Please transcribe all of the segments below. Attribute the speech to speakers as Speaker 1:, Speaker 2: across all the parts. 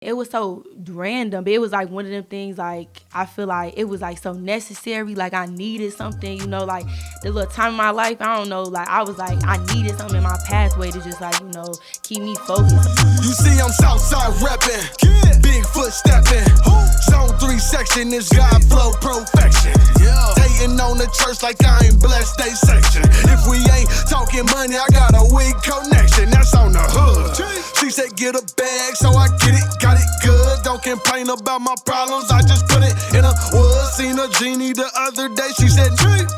Speaker 1: It was so random, but it was like one of them things like I feel like it was like so necessary, like I needed something, like the little time in my life, I don't know, like I was like I needed something in my pathway to just like, keep me focused.
Speaker 2: You see I'm Southside reppin', Bigfoot steppin', Zone 3 section is God flow perfection. Hating on the church like I ain't blessed they section. If we ain't talking money, I got a weak connection, that's on the hood. She said get a bag, so I get it, got it good. Don't complain about my problems, I just put it in a wood. Seen a genie the other day, she said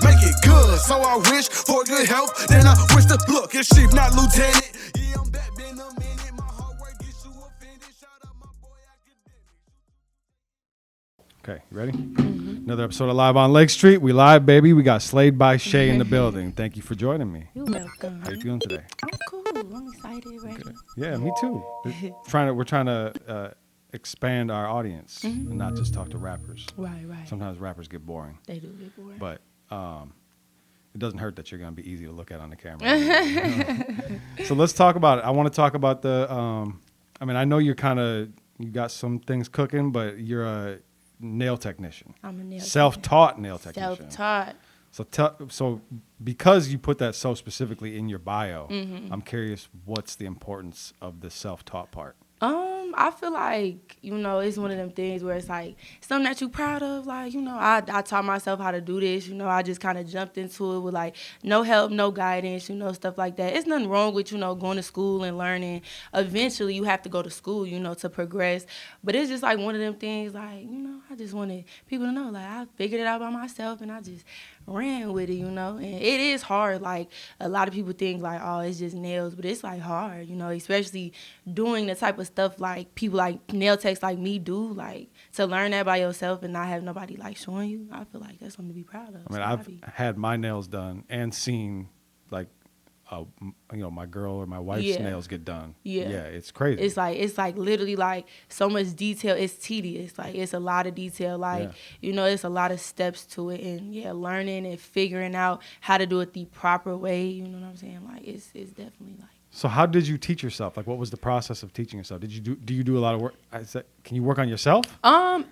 Speaker 2: make it good. So I wish for good health, then I wish to look, it's chief, not lieutenant. Yeah, I'm back, been a minute, my hard work gets you offended. Shout out my boy academics.
Speaker 3: Okay, you ready? Another episode of Live on Lake Street. We live, baby. We got Slayed by Shay in the building. Thank you for joining me.
Speaker 1: You're welcome.
Speaker 3: How you feeling today?
Speaker 1: I'm cool. I'm excited, ready.
Speaker 3: Yeah, me too. We're trying to expand our audience and not just talk to rappers.
Speaker 1: Right.
Speaker 3: Sometimes rappers get boring.
Speaker 1: They do get bored.
Speaker 3: But it doesn't hurt that you're going to be easy to look at on the camera. So let's talk about it. I want to talk about the, I know you got some things cooking, but you're a nail technician.
Speaker 1: I'm a nail
Speaker 3: Self-taught nail technician.
Speaker 1: Self-taught.
Speaker 3: So because you put that so specifically in your bio, I'm curious, what's the importance of the self-taught part?
Speaker 1: I feel like, it's one of them things where it's like something that you're proud of. Like, I taught myself how to do this. I just kind of jumped into it with like no help, no guidance, stuff like that. It's nothing wrong with, going to school and learning. Eventually you have to go to school, to progress. But it's just like one of them things like, I just wanted people to know like I figured it out by myself and I just ran with it, and it is hard. Like a lot of people think like, oh, it's just nails, but it's like hard, especially doing the type of stuff like people like nail techs like me do, like to learn that by yourself and not have nobody like showing you. I feel like that's something to be proud of.
Speaker 3: I've had my nails done and seen like my girl or my wife's nails get done. Yeah, it's crazy.
Speaker 1: It's like literally like so much detail. It's tedious. Like it's a lot of detail. Like it's a lot of steps to it, and learning and figuring out how to do it the proper way. You know what I'm saying? Like it's definitely like.
Speaker 3: So how did you teach yourself? Like what was the process of teaching yourself? Do you do a lot of work? Can you work on yourself?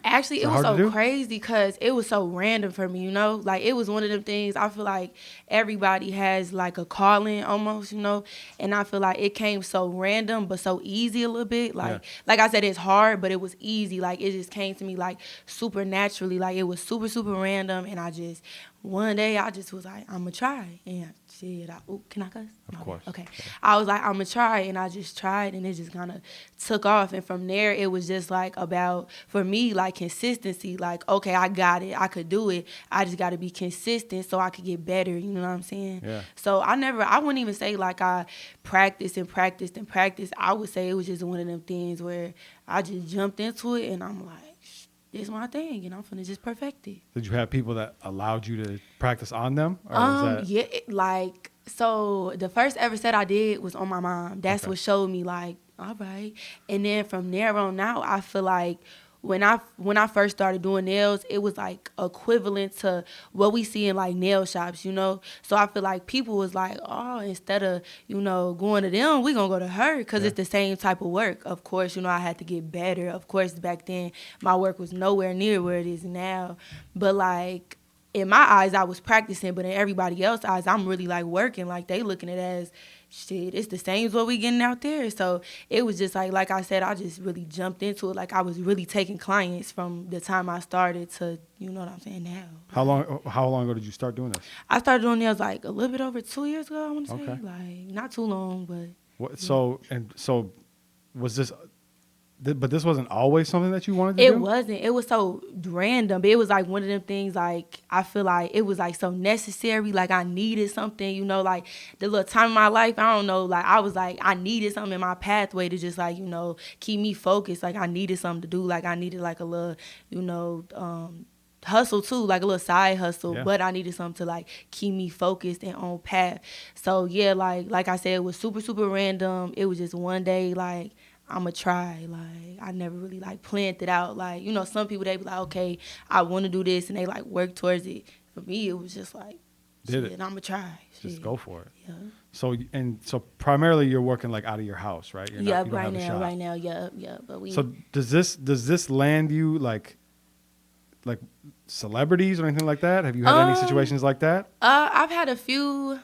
Speaker 1: Actually, it was so crazy because it was so random for me, Like, it was one of them things, I feel like everybody has, like, a calling almost, And I feel like it came so random but so easy a little bit. Like I said, it's hard, but it was easy. Like, it just came to me, like, super naturally. Like, it was super, super random, and one day I just was like, I'm going to try. And shit, can I cuss?
Speaker 3: Of course.
Speaker 1: Okay. I was like, I'm going to try, and I just tried, and it just kind of took off. And from there, it was just like about, for me, like consistency. Like, okay, I got it. I could do it. I just got to be consistent so I could get better. You know what I'm saying? Yeah. So I wouldn't even say like I practiced and practiced and practiced. I would say it was just one of them things where I just jumped into it and I'm like, this is my thing, and I'm finna just perfect it.
Speaker 3: Did you have people that allowed you to practice on them? Or
Speaker 1: so the first ever set I did was on my mom. That's what showed me like, all right. And then from there on out, I feel like when I first started doing nails, it was like equivalent to what we see in like nail shops, So I feel like people was like, oh, instead of, going to them, we gonna go to her because it's the same type of work. Of course, I had to get better. Of course, back then my work was nowhere near where it is now. But like in my eyes, I was practicing, but in everybody else's eyes, I'm really like working. Like they looking at it as shit, it's the same as what we getting out there. So it was just like I said, I just really jumped into it. Like I was really taking clients from the time I started to, you know what I'm saying, now.
Speaker 3: How long ago did you start doing this?
Speaker 1: I started doing nails like a little bit over 2 years ago, I want to say. Like not too long, but.
Speaker 3: So was this... But this wasn't always something that you wanted to do?
Speaker 1: It wasn't. It was so random. It was like one of them things like I feel like it was like so necessary. Like I needed something, like the little time in my life, I don't know, like I was like I needed something in my pathway to just like, keep me focused. Like I needed something to do. Like I needed like a little, hustle too, like a little side hustle, but I needed something to like keep me focused and on path. So yeah, like I said, it was super, super random. It was just one day like I'm going to try. Like, I never really, like, planned it out. Like, some people, they be like, okay, I want to do this, and they, like, work towards it. For me, it was just like,
Speaker 3: Did
Speaker 1: shit,
Speaker 3: it?
Speaker 1: I'ma try.
Speaker 3: Just
Speaker 1: Shit.
Speaker 3: go for it.
Speaker 1: Yeah.
Speaker 3: So primarily you're working like out of your house, right? You're
Speaker 1: Yeah,
Speaker 3: you don't have a shop.
Speaker 1: right now, yeah. But we
Speaker 3: So does this land you like celebrities or anything like that? Have you had any situations like that?
Speaker 1: I've had a few.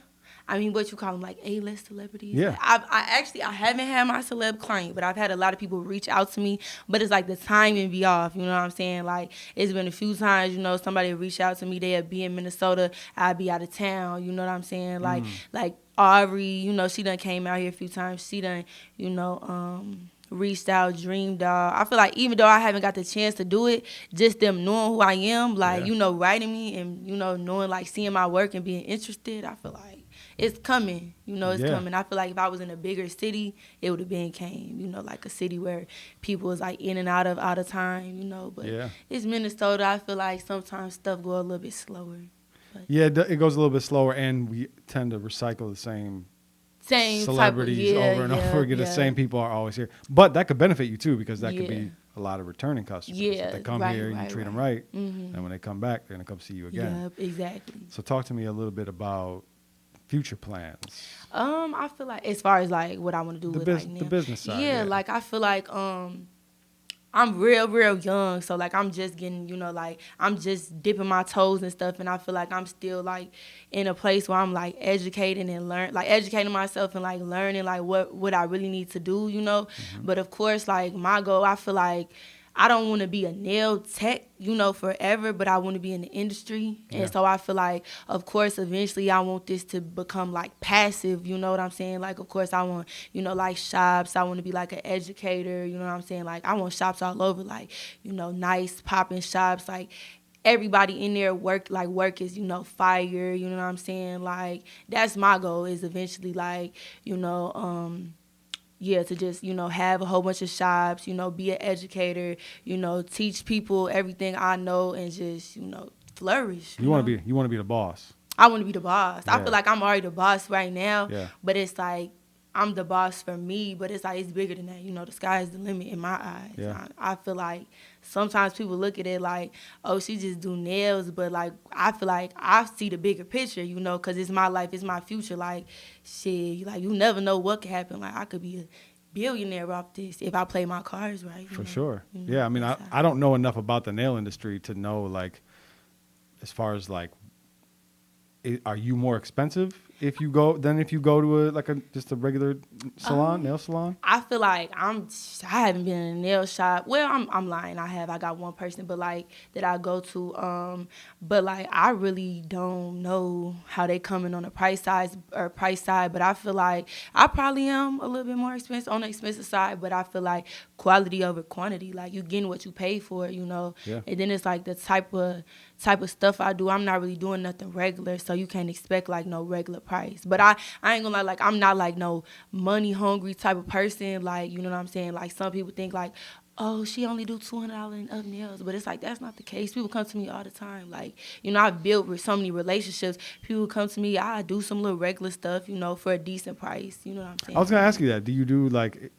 Speaker 1: I mean, what you call them, like A-list celebrities.
Speaker 3: Yeah.
Speaker 1: I haven't had my celeb client, but I've had a lot of people reach out to me. But it's like the timing be off. You know what I'm saying? Like it's been a few times. You know, somebody reach out to me. They'll be in Minnesota. I'll be out of town. You know what I'm saying? Like Aubrey. You know, she done came out here a few times. She done, you know, reached out, dreamed out. I feel like even though I haven't got the chance to do it, just them knowing who I am, like,
Speaker 3: Yeah.
Speaker 1: you know, writing me and, you know, knowing, like, seeing my work and being interested, I feel like it's coming. You know, it's
Speaker 3: Yeah.
Speaker 1: coming. I feel like if I was in a bigger city, it would have been came, you know, like a city where people is, like, in and out of time, you know. But
Speaker 3: Yeah.
Speaker 1: it's Minnesota. I feel like sometimes stuff go a little bit slower. But
Speaker 3: Yeah, it goes a little bit slower, and we tend to recycle the same
Speaker 1: same
Speaker 3: celebrities
Speaker 1: type of,
Speaker 3: over and over again. The same people are always here, but that could benefit you too, because that could
Speaker 1: Yeah.
Speaker 3: be a lot of returning customers.
Speaker 1: Yeah,
Speaker 3: If they come
Speaker 1: right,
Speaker 3: here, you
Speaker 1: right,
Speaker 3: treat them
Speaker 1: right.
Speaker 3: right, and when they come back, they're gonna come see you again.
Speaker 1: Yep, exactly.
Speaker 3: So talk to me a little bit about future plans.
Speaker 1: I feel like as far as like what I want to do with like now,
Speaker 3: The business side.
Speaker 1: yeah, like I feel like I'm real young, so like I'm just getting, you know, like I'm just dipping my toes and stuff, and I feel like I'm still like in a place where I'm like educating and educating myself and like learning like what I really need to do, you know. But of course, like my goal, I feel like I don't want to be a nail tech, you know, forever, but I want to be in the industry.
Speaker 3: Yeah.
Speaker 1: And so I feel like, of course, eventually I want this to become like passive, you know what I'm saying? Like, of course, I want, you know, like shops. I want to be like an educator, you know what I'm saying? Like, I want shops all over, like, you know, nice popping shops, like, everybody in there work is, you know, fire, you know what I'm saying? Like, that's my goal is eventually, like, you know, yeah, to just, you know, have a whole bunch of shops, you know, be an educator, you know, teach people everything I know and just, you know, flourish.
Speaker 3: You want to be the boss.
Speaker 1: I want to be the boss. I
Speaker 3: Yeah.
Speaker 1: feel like I'm already the boss right now,
Speaker 3: Yeah.
Speaker 1: but it's like I'm the boss for me, but it's like it's bigger than that. You know, the sky is the limit in my eyes.
Speaker 3: Yeah.
Speaker 1: I feel like sometimes people look at it like, oh, she just do nails, but like I feel like I see the bigger picture, you know, because it's my life, it's my future. Like, shit, like you never know what could happen. Like I could be a billionaire off this if I play my cards right.
Speaker 3: For
Speaker 1: know?
Speaker 3: sure.
Speaker 1: You know,
Speaker 3: Yeah, I mean,
Speaker 1: that's
Speaker 3: I don't know enough about the nail industry to know, like, as far as, like, are you more expensive if you go to just a regular salon, nail salon?
Speaker 1: I feel like I haven't been in a nail shop. Well, I'm lying. I got one person, but like that I go to. But like I really don't know how they coming on the price side. But I feel like I probably am a little bit more expensive on the expensive side. But I feel like quality over quantity. Like you getting what you pay for, you know.
Speaker 3: Yeah.
Speaker 1: And then it's like the type of stuff I do. I'm not really doing nothing regular, so you can't expect like no regular price. But I ain't gonna lie, like I'm not like no money hungry type of person. Like, you know what I'm saying? Like some people think like, oh, she only do $200 and up nails, but it's like that's not the case. People come to me all the time. Like, you know, I've built with so many relationships. People come to me, I do some little regular stuff, you know, for a decent price. You know what I'm saying?
Speaker 3: I was gonna ask you that. Do you do like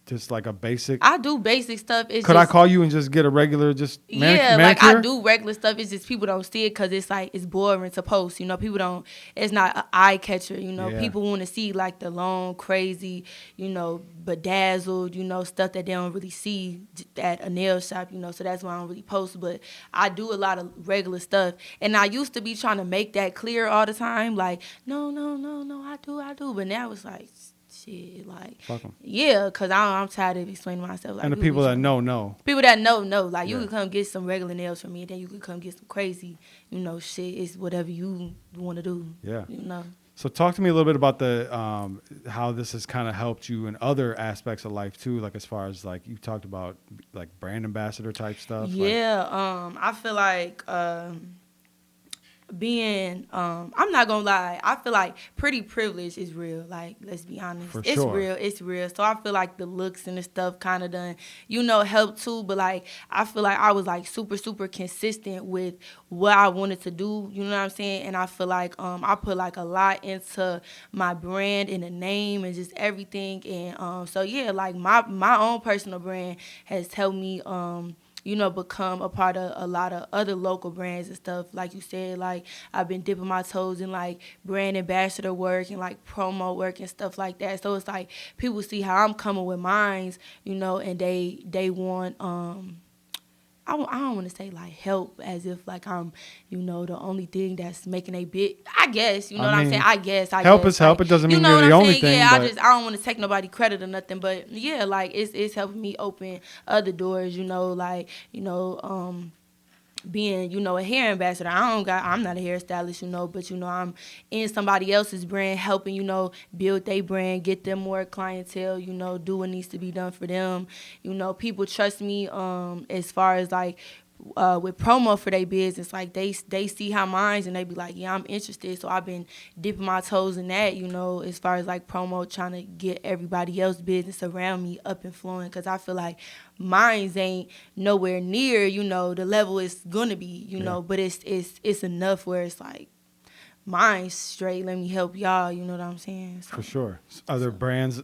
Speaker 3: just like a basic?
Speaker 1: I do basic stuff.
Speaker 3: Could I call you and just get a regular
Speaker 1: yeah,
Speaker 3: manicure?
Speaker 1: like I do regular stuff. It's just people don't see it because it's like it's boring to post. You know, people don't. It's not an eye catcher. You know,
Speaker 3: Yeah.
Speaker 1: people want to see like the long, crazy, you know, bedazzled, you know, stuff that they don't really see at a nail shop. You know, so that's why I don't really post. But I do a lot of regular stuff, and I used to be trying to make that clear all the time. Like, no, I do. But now it's like, shit, like,
Speaker 3: Fuck 'em.
Speaker 1: yeah, because I'm tired of explaining myself. Like,
Speaker 3: And the
Speaker 1: people
Speaker 3: people
Speaker 1: be
Speaker 3: that
Speaker 1: trying-
Speaker 3: know.
Speaker 1: People that know. Like, you
Speaker 3: Yeah.
Speaker 1: can come get some regular nails from me, and then you can come get some crazy, you know, shit. It's whatever you want to do.
Speaker 3: Yeah.
Speaker 1: You know.
Speaker 3: So talk to me a little bit about the how this has kind of helped you in other aspects of life too, like as far as like you talked about like brand ambassador type stuff.
Speaker 1: Yeah. I feel like being I'm not gonna lie, I feel like pretty privilege is real. Like, let's be honest.
Speaker 3: For
Speaker 1: It's
Speaker 3: sure.
Speaker 1: real, it's real. So I feel like the looks and the stuff kinda done, you know, help too. But like I feel like I was like super consistent with what I wanted to do, you know what I'm saying? And I feel like I put like a lot into my brand and the name and just everything. And so yeah, like my own personal brand has helped me become a part of a lot of other local brands and stuff. Like you said, like I've been dipping my toes in like brand ambassador work and like promo work and stuff like that. So it's like people see how I'm coming with mines, and they want I don't want to say like help as if like I'm, the only thing that's making a bit. I guess what I'm saying. I guess
Speaker 3: help is help.
Speaker 1: Like,
Speaker 3: it doesn't mean you're the only thing.
Speaker 1: Yeah, I don't want to take nobody credit or nothing. But yeah, like it's helping me open other doors. Being, a hair ambassador. I'm not a hairstylist, but I'm in somebody else's brand, helping, build their brand, get them more clientele, do what needs to be done for them. People trust me as far as like with promo for their business. Like they see how mine's and they be like, yeah, I'm interested. So I've been dipping my toes in that, as far as like promo, trying to get everybody else business around me up and flowing. Cause I feel like mine's ain't nowhere near, the level it's gonna be, but it's enough where it's like, mine's straight. Let me help y'all. You know what I'm saying? So,
Speaker 3: for sure. Are there brands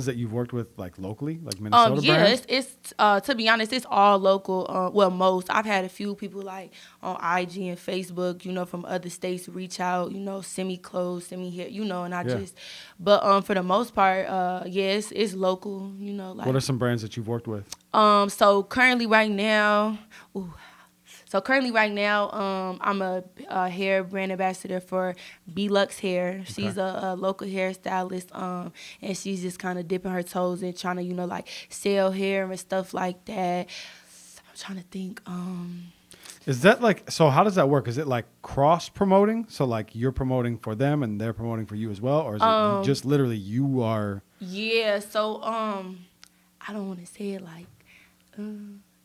Speaker 3: that you've worked with like locally, like Minnesota brands?
Speaker 1: Yeah, it's to be honest, it's all local. Well, most. I've had a few people like on IG and Facebook, from other states reach out, send me clothes, send me hair, and I just. But for the most part, it's local. Like.
Speaker 3: What are some brands that you've worked with?
Speaker 1: So currently right now. I'm a hair brand ambassador for B-Lux Hair. She's a local hairstylist, and she's just kind of dipping her toes in trying to, like sell hair and stuff like that. I'm trying to think.
Speaker 3: Is that like, so how does that work? Is it like cross promoting? So like you're promoting for them and they're promoting for you as well? Or is it just literally you are?
Speaker 1: Yeah, so I don't want to say it like...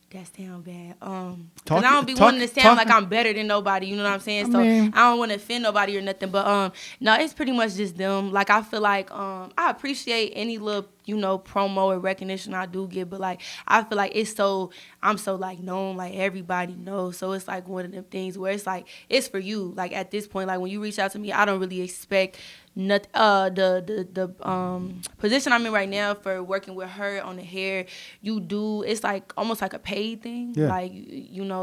Speaker 1: that sound bad. Cause I don't be wanting to sound like I'm better than nobody. You know what I'm saying? I don't want to offend nobody or nothing. But no, it's pretty much just them. Like I feel like I appreciate any little promo or recognition I do get. But like I feel like I'm so like known, like everybody knows. So it's like one of them things where it's like it's for you. Like at this point, like when you reach out to me, I don't really expect nothing. The position I'm in right now for working with her on the hair, it's like almost like a paid thing.
Speaker 3: Yeah.
Speaker 1: Like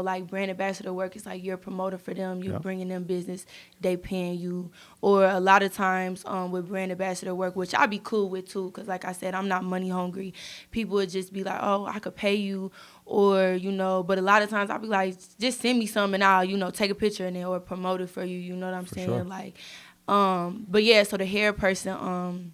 Speaker 1: like brand ambassador work. It's like you're a promoter for them. You're bringing them business. They paying you. Or a lot of times with brand ambassador work, which I'd be cool with too, because like I said, I'm not money hungry. People would just be like, oh, I could pay you, or but a lot of times I'll be like, just send me some and I'll take a picture in it or promote it for you. You know what I'm saying? Sure. Like, but yeah, so the hair person,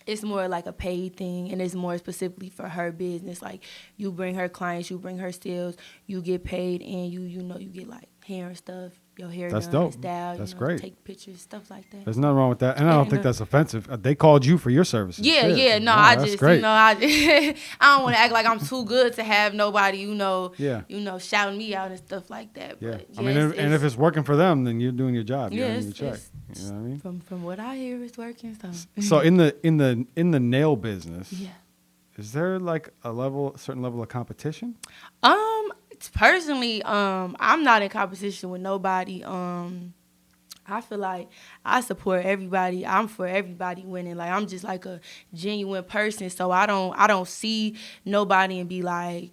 Speaker 1: it's more like a paid thing, and it's more specifically for her business. Like you bring her clients, you bring her sales, you get paid, and you get like hair and stuff. Your hair
Speaker 3: that's
Speaker 1: done,
Speaker 3: dope.
Speaker 1: style,
Speaker 3: that's great.
Speaker 1: Take pictures, stuff like that.
Speaker 3: There's nothing wrong with that, and I don't think that's offensive. They called you for your services.
Speaker 1: Yeah,
Speaker 3: Shit.
Speaker 1: yeah. No, I just,
Speaker 3: great.
Speaker 1: I don't want to act like I'm too good to have nobody, shouting me out and stuff like that.
Speaker 3: Yeah,
Speaker 1: but
Speaker 3: I mean, and if it's working for them, then you're doing your job. You're earning your check. You know what I mean?
Speaker 1: From what I hear, it's working.
Speaker 3: So in the nail business, is there like a certain level of competition?
Speaker 1: Personally, I'm not in competition with nobody. I feel like I support everybody. I'm for everybody winning. Like I'm just like a genuine person, so I don't see nobody and be like,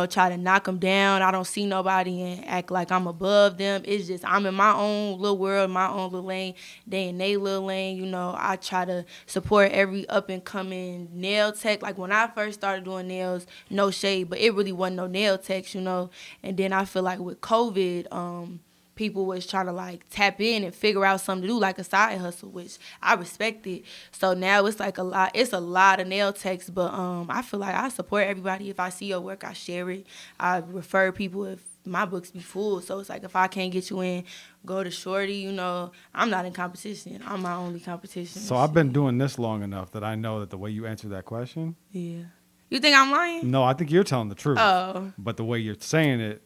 Speaker 1: try to knock them down. I don't see nobody and act like I'm above them. It's just I'm in my own little world, my own little lane. They in their little lane. I try to support every up and coming nail tech. Like when I first started doing nails, no shade, but it really wasn't no nail techs, And then I feel like with COVID, people was trying to like tap in and figure out something to do, like a side hustle, which I respected. So now it's like it's a lot of nail techs, but I feel like I support everybody. If I see your work, I share it. I refer people if my books be full. So it's like if I can't get you in, go to Shorty, I'm not in competition. I'm my only competition.
Speaker 3: So I've been doing this long enough that I know that the way you answer that question.
Speaker 1: Yeah. You think I'm lying?
Speaker 3: No, I think you're telling the truth.
Speaker 1: Oh.
Speaker 3: But the way you're saying it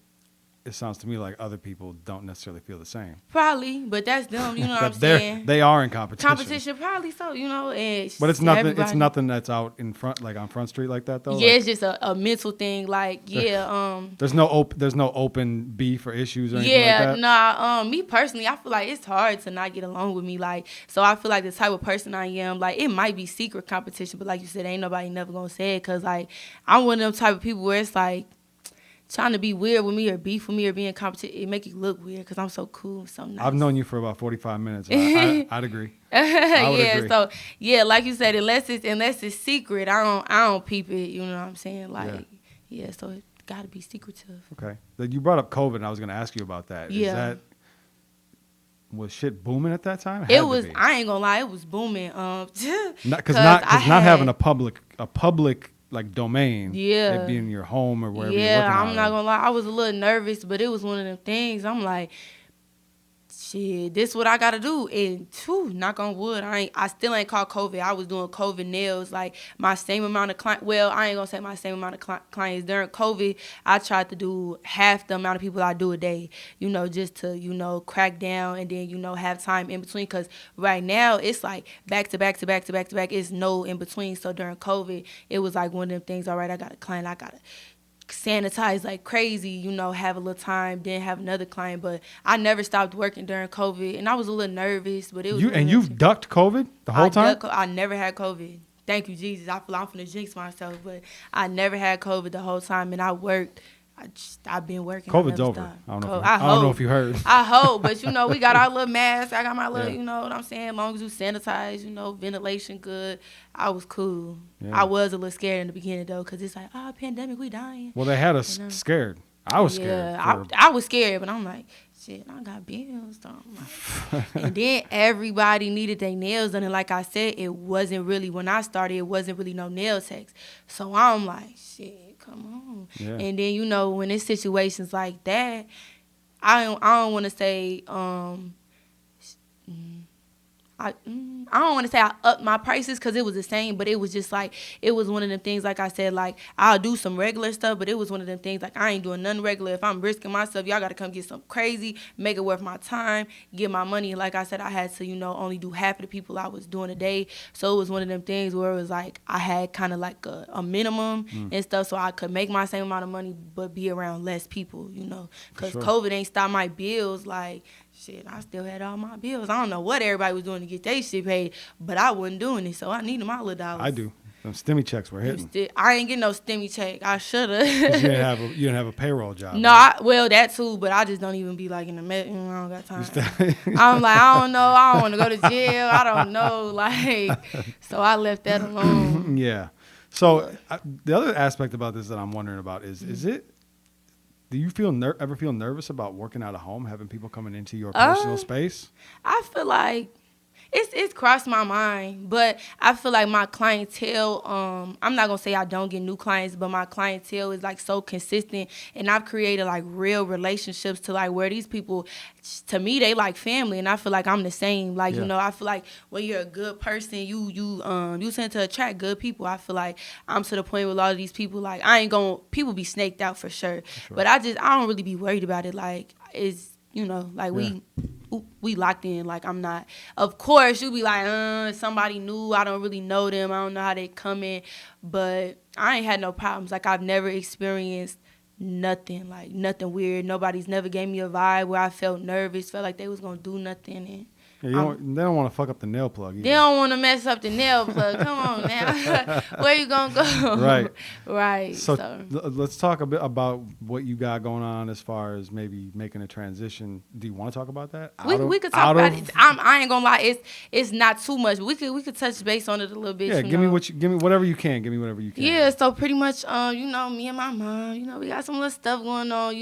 Speaker 3: sounds to me like other people don't necessarily feel the same.
Speaker 1: Probably, but that's them. You know what I'm saying?
Speaker 3: They are in competition.
Speaker 1: Competition, probably so.
Speaker 3: But it's nothing. Everybody. It's nothing that's out in front, like on Front Street, like that though.
Speaker 1: Yeah, it's just a mental thing. Like, yeah.
Speaker 3: There's no open beef or issues or anything like that.
Speaker 1: Nah. Me personally, I feel like it's hard to not get along with me. Like, so I feel like the type of person I am, like, it might be secret competition, but like you said, ain't nobody never gonna say it, cause like I'm one of them type of people where it's like, trying to be weird with me or beef with me or be in competition. It make you look weird because I'm so cool, so nice.
Speaker 3: I've known you for about 45 minutes. I'd agree. I would agree.
Speaker 1: So like you said, unless it's secret, I don't peep it. You know what I'm saying? Like, yeah, so it got to be secretive.
Speaker 3: Okay. You brought up COVID, and I was going to ask you about that.
Speaker 1: Yeah.
Speaker 3: Was shit booming at that time?
Speaker 1: It was. I ain't gonna lie, it was booming.
Speaker 3: Because not having a public like domain.
Speaker 1: Yeah.
Speaker 3: It being your home or wherever.
Speaker 1: Yeah,
Speaker 3: you're looking
Speaker 1: I'm not gonna lie. I was a little nervous, but it was one of them things. I'm like, shit, this what I gotta do. And knock on wood, I still ain't caught COVID. I was doing COVID nails, like my same amount of clients. Well, I ain't gonna say my same amount of clients. During COVID, I tried to do half the amount of people I do a day, just to, crack down and then, have time in between. Cause right now it's like back to back to back to back to back. It's no in between. So during COVID, it was like one of them things, all right, I got a client, I gotta sanitize like crazy, have a little time, then have another client. But I never stopped working during COVID, and I was a little nervous, but it was.
Speaker 3: You've ducked COVID the whole time?
Speaker 1: I never had COVID. Thank you, Jesus. I feel I'm finna jinx myself, but I never had COVID the whole time, and I worked. I've been working.
Speaker 3: COVID's over. I don't know if you heard.
Speaker 1: I hope, but we got our little mask. I got my little, you know what I'm saying? As long as you sanitize, ventilation good. I was cool. Yeah. I was a little scared in the beginning though, cause it's like, pandemic, we dying.
Speaker 3: Well, they had us scared. I was scared.
Speaker 1: Yeah, I was scared, but I'm like, shit, I got bills. So and then everybody needed their nails done, and like I said, it wasn't really when I started. It wasn't really no nail techs. So I'm like, shit. Come on. Yeah. And then, when it's situations like that, I don't want to say I don't want to say I upped my prices because it was the same, but it was just like, it was one of them things, like I said, like, I'll do some regular stuff, but it was one of them things, like, I ain't doing nothing regular. If I'm risking myself, y'all got to come get something crazy, make it worth my time, get my money. Like I said, I had to, only do half of the people I was doing a day. So it was one of them things where it was like, I had kind of like a minimum and stuff so I could make my same amount of money, but be around less people, because COVID ain't stopped my bills, like, shit, I still had all my bills. I don't know what everybody was doing to get their shit paid, but I wasn't doing it, so I needed my little dollars.
Speaker 3: I do. Them stimmy checks were hitting.
Speaker 1: I ain't getting no stimmy check. I should have.
Speaker 3: You didn't have a payroll job.
Speaker 1: No, right? That too, but I just don't even be like in the I don't got time. I'm like, I don't know. I don't want to go to jail. I don't know. Like, so I left that alone.
Speaker 3: Yeah. So the other aspect about this that I'm wondering about is it, do you ever feel nervous about working out of home, having people coming into your personal space?
Speaker 1: I feel like it's crossed my mind, but I feel like my clientele, I'm not gonna say I don't get new clients, but my clientele is like so consistent, and I've created like real relationships to like where these people, to me, they like family, and I feel like I'm the same. Like, I feel like when you're a good person, you tend to attract good people. I feel like I'm to the point with a lot of these people, like people be snaked out for sure. But I don't really be worried about it. Like, it's, we locked in. Like, I'm not. Of course, you be like, somebody new. I don't really know them. I don't know how they come in. But I ain't had no problems. Like, I've never experienced nothing, like nothing weird. Nobody's never gave me a vibe where I felt nervous, felt like they was gonna do nothing. And
Speaker 3: they don't want to fuck up the nail plug either.
Speaker 1: They don't want to mess up the nail plug. Come on now. Where you gonna go?
Speaker 3: Right.
Speaker 1: Right.
Speaker 3: So let's talk a bit about what you got going on as far as maybe making a transition. Do you want to talk about that?
Speaker 1: We could talk about it. I ain't gonna lie. It's not too much, but we could touch base on it a little bit.
Speaker 3: Yeah. Give me whatever you can. Give me whatever you can.
Speaker 1: Yeah. So pretty much, me and my mom, we got some little stuff going on.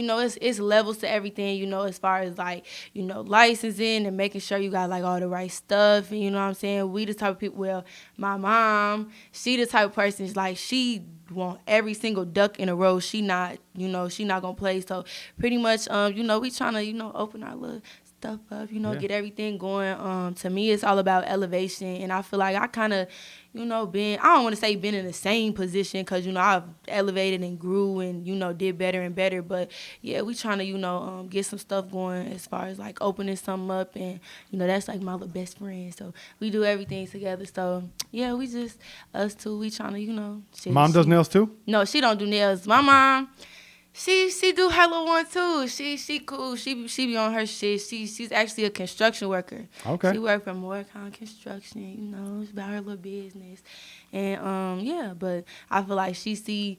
Speaker 1: It's levels to everything. As far as like, licensing and making sure you got like all the right stuff, and what I'm saying, we the type of people, well, my mom, she the type of person is like, she want every single duck in a row. She not gonna play. So pretty much, we trying to, open our little stuff up, get everything going. To me, it's all about elevation, and I feel like I kind of, I don't want to say been in the same position, because, I've elevated and grew and, did better and better. But, yeah, we trying to, get some stuff going as far as, like, opening something up. And, that's, like, my little best friend. So we do everything together. So, yeah, we just, us two, we trying to,
Speaker 3: Mom does nails, too?
Speaker 1: No, she don't do nails. My mom, She do her little one too. She cool. She be on her shit. She's actually a construction worker.
Speaker 3: Okay.
Speaker 1: She work for Morecon Construction. You know, it's about her little business, and yeah. But I feel like she see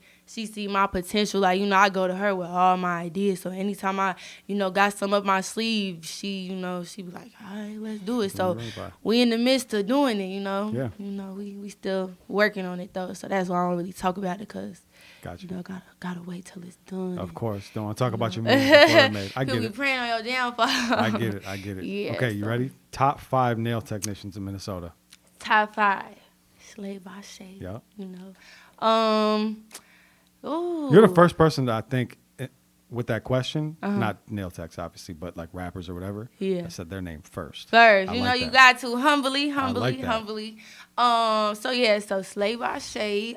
Speaker 1: my potential. Like, you know, I go to her with all my ideas. So anytime I, you know, got some up my sleeve, she be like, all right, let's do it. So we in the midst of doing it. You know.
Speaker 3: Yeah.
Speaker 1: You know, we still working on it though. So that's why I don't really talk about it, cause.
Speaker 3: Gotcha.
Speaker 1: You know, gotta wait till it's done.
Speaker 3: Of course. Don't want to talk about your moves before they're made. I get
Speaker 1: You'll
Speaker 3: it.
Speaker 1: be praying on your downfall.
Speaker 3: I get it.
Speaker 1: Yeah,
Speaker 3: okay, you ready? Top 5 nail technicians in Minnesota.
Speaker 1: Top 5. Slay by Shay.
Speaker 3: Yeah.
Speaker 1: You know. Ooh.
Speaker 3: You're the first person that I think with that question, not nail techs obviously, but like rappers or whatever.
Speaker 1: Yeah.
Speaker 3: I said their name first.
Speaker 1: First.
Speaker 3: I
Speaker 1: You
Speaker 3: like
Speaker 1: know,
Speaker 3: that.
Speaker 1: you got to humbly.
Speaker 3: like that.
Speaker 1: So yeah, so Slay by Shay.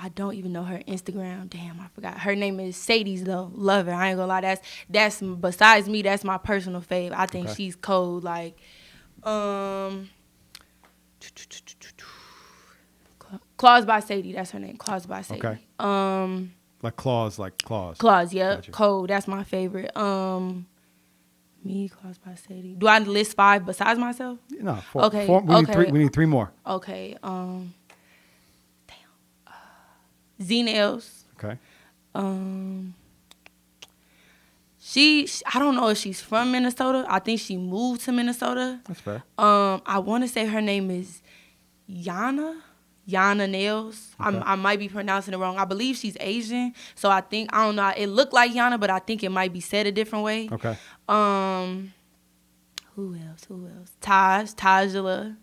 Speaker 1: I don't even know her Instagram. Damn, I forgot. Her name is Sadie's though. Love her. I ain't gonna lie. That's besides me, that's my personal fave. I think she's cold. Like, Claws by Sadie. That's her name. Claws by Sadie.
Speaker 3: Okay. Like claws.
Speaker 1: Claws. Yeah.
Speaker 3: Gotcha.
Speaker 1: Cold. That's my favorite. Me, Claws by Sadie. Do I list 5 besides myself?
Speaker 3: No, 4.
Speaker 1: Okay.
Speaker 3: 4. We need 3 more.
Speaker 1: Okay. Z-Nails.
Speaker 3: Okay.
Speaker 1: I don't know if she's from Minnesota. I think she moved to Minnesota.
Speaker 3: That's fair.
Speaker 1: I want to say her name is Yana Nails.
Speaker 3: Okay.
Speaker 1: I might be pronouncing it wrong. I believe she's Asian, so I don't know. It looked like Yana, but I think it might be said a different way.
Speaker 3: Okay.
Speaker 1: Who else? Tajala.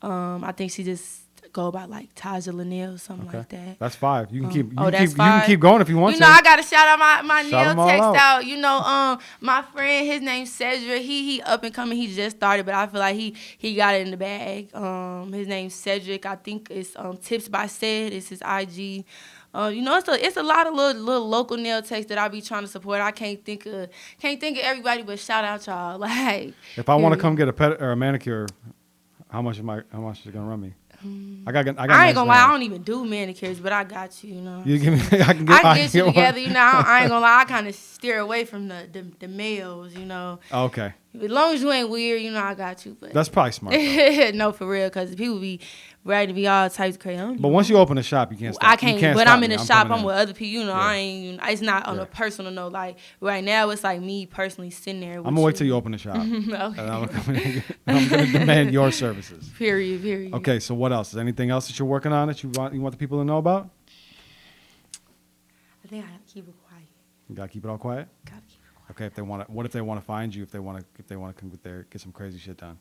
Speaker 1: I think she just go by like Tajala Nails, something like that.
Speaker 3: That's 5. You can keep. You
Speaker 1: that's
Speaker 3: can
Speaker 1: 5.
Speaker 3: keep going if you want
Speaker 1: You
Speaker 3: to.
Speaker 1: know, I gotta shout out my nail
Speaker 3: 'em all
Speaker 1: text
Speaker 3: out.
Speaker 1: out. You know, my friend, his name's Cedric. He up and coming. He just started, but I feel like he got it in the bag. His name's Cedric. I think it's Tips by Ced. It's his IG. You know, it's a lot of little local nail techs that I be trying to support. I can't think of everybody, but shout out y'all. Like,
Speaker 3: If I want to come get a ped or a manicure, how much is it gonna run me? I
Speaker 1: I
Speaker 3: ain't
Speaker 1: ain't
Speaker 3: nice
Speaker 1: gonna lie, I
Speaker 3: nails.
Speaker 1: don't even do manicures, but I got you. You know.
Speaker 3: You give me. I can
Speaker 1: I get you
Speaker 3: one.
Speaker 1: together, you know. I ain't gonna lie, I kind of steer away from the males, you know.
Speaker 3: Okay.
Speaker 1: As long as you ain't weird, you know, I got you. But
Speaker 3: That's probably smart. though.
Speaker 1: no, for real, because people be ready to be all types of crazy.
Speaker 3: But once you open a shop, you can't stop.
Speaker 1: I can't,
Speaker 3: You
Speaker 1: but
Speaker 3: stop
Speaker 1: I'm in
Speaker 3: me.
Speaker 1: the shop.
Speaker 3: coming
Speaker 1: I'm
Speaker 3: in.
Speaker 1: with other people. You know,
Speaker 3: Yeah.
Speaker 1: I ain't. It's not on
Speaker 3: Yeah.
Speaker 1: a personal note. Like right now, it's like me personally sitting there. With
Speaker 3: I'm gonna wait till you open the shop.
Speaker 1: Okay.
Speaker 3: And I'm gonna demand your services.
Speaker 1: Period.
Speaker 3: Okay, so what else? Is anything else that you're working on that you want the people to know about?
Speaker 1: I think I gotta keep it quiet.
Speaker 3: You gotta keep it all quiet.
Speaker 1: Gotta keep it quiet.
Speaker 3: Okay, what if they want to find you? If they want to come get some crazy shit done,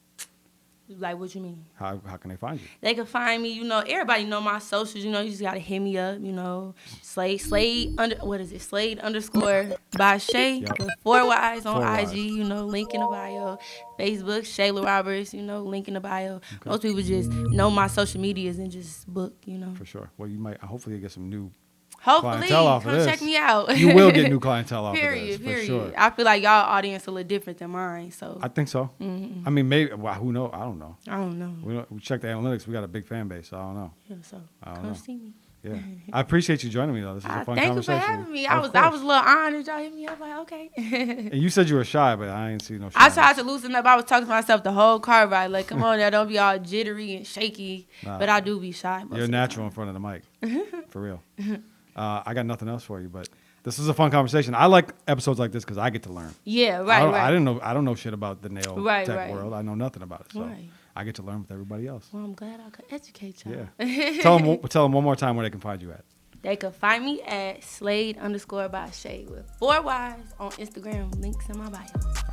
Speaker 1: Like, what you mean?
Speaker 3: how can they find you?
Speaker 1: They can find me, you know, everybody know my socials, you know, you just gotta hit me up, you know. Slade _ by Shay,
Speaker 3: Yep.
Speaker 1: with 4 Y's on
Speaker 3: 4 Ys.
Speaker 1: IG, you know, link in the bio. Facebook, Shayla Roberts, you know, link in the bio.
Speaker 3: Okay.
Speaker 1: Most people just know my social medias and just book, you know.
Speaker 3: For sure. Well, you might. Hopefully, you get some new
Speaker 1: Hopefully,
Speaker 3: clientele off of
Speaker 1: come
Speaker 3: this.
Speaker 1: check me out.
Speaker 3: You will get new clientele off
Speaker 1: Period.
Speaker 3: of this, for sure.
Speaker 1: I feel like y'all audience a little different than mine, so
Speaker 3: I think so. I mean, maybe. Well, who knows? I don't know.
Speaker 1: I don't know.
Speaker 3: We checked the analytics. We got a big fan base. So I don't know.
Speaker 1: Yeah, so
Speaker 3: I don't
Speaker 1: come
Speaker 3: know.
Speaker 1: see me.
Speaker 3: Yeah, I appreciate you joining me though. This is a fun
Speaker 1: Thank you
Speaker 3: conversation.
Speaker 1: for having me.
Speaker 3: Of
Speaker 1: I was
Speaker 3: course.
Speaker 1: a little honored. Y'all hit me up like, okay.
Speaker 3: And you said you were shy, but I ain't see no.
Speaker 1: I
Speaker 3: shyness.
Speaker 1: tried to loosen up. I was talking to myself the whole car ride. Like, come on now, don't be all jittery and shaky.
Speaker 3: Nah.
Speaker 1: But I do be shy. most
Speaker 3: You're
Speaker 1: of the
Speaker 3: natural
Speaker 1: time.
Speaker 3: in front of the mic, for real. I got nothing else for you, but this is a fun conversation. I like episodes like this because I get to learn.
Speaker 1: Yeah,
Speaker 3: I
Speaker 1: right.
Speaker 3: don't know shit about the nail
Speaker 1: Right,
Speaker 3: tech
Speaker 1: right.
Speaker 3: world. I know nothing about it, so
Speaker 1: Right.
Speaker 3: I get to learn with everybody else.
Speaker 1: Well, I'm glad I could educate y'all.
Speaker 3: Yeah. tell them one more time where they can find you at.
Speaker 1: They can find me at Slade _ by Shay with 4 Y's on Instagram. Links in my bio.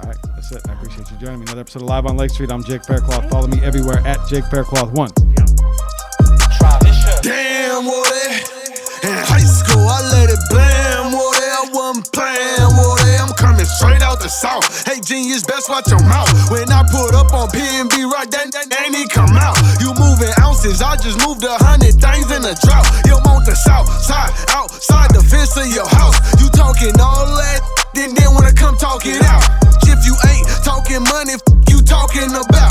Speaker 3: All right, that's it. I appreciate you joining me. Another episode of Live on Lake Street. I'm Jake Faircloth. Follow me everywhere at Jake Faircloth1.
Speaker 2: Damn, Woody. In high school, I let it blam, Woody. I wasn't playing, Woody. I'm coming straight out the south. Hey, genius, best watch your mouth. When I put up on PNB, right, that ain't he come out. You moving ounces, I just moved 100 things in a drought. You want the south side, outside the fence of your house. You talking all that, then wanna come talk it out. If you ain't talking money, you talking about.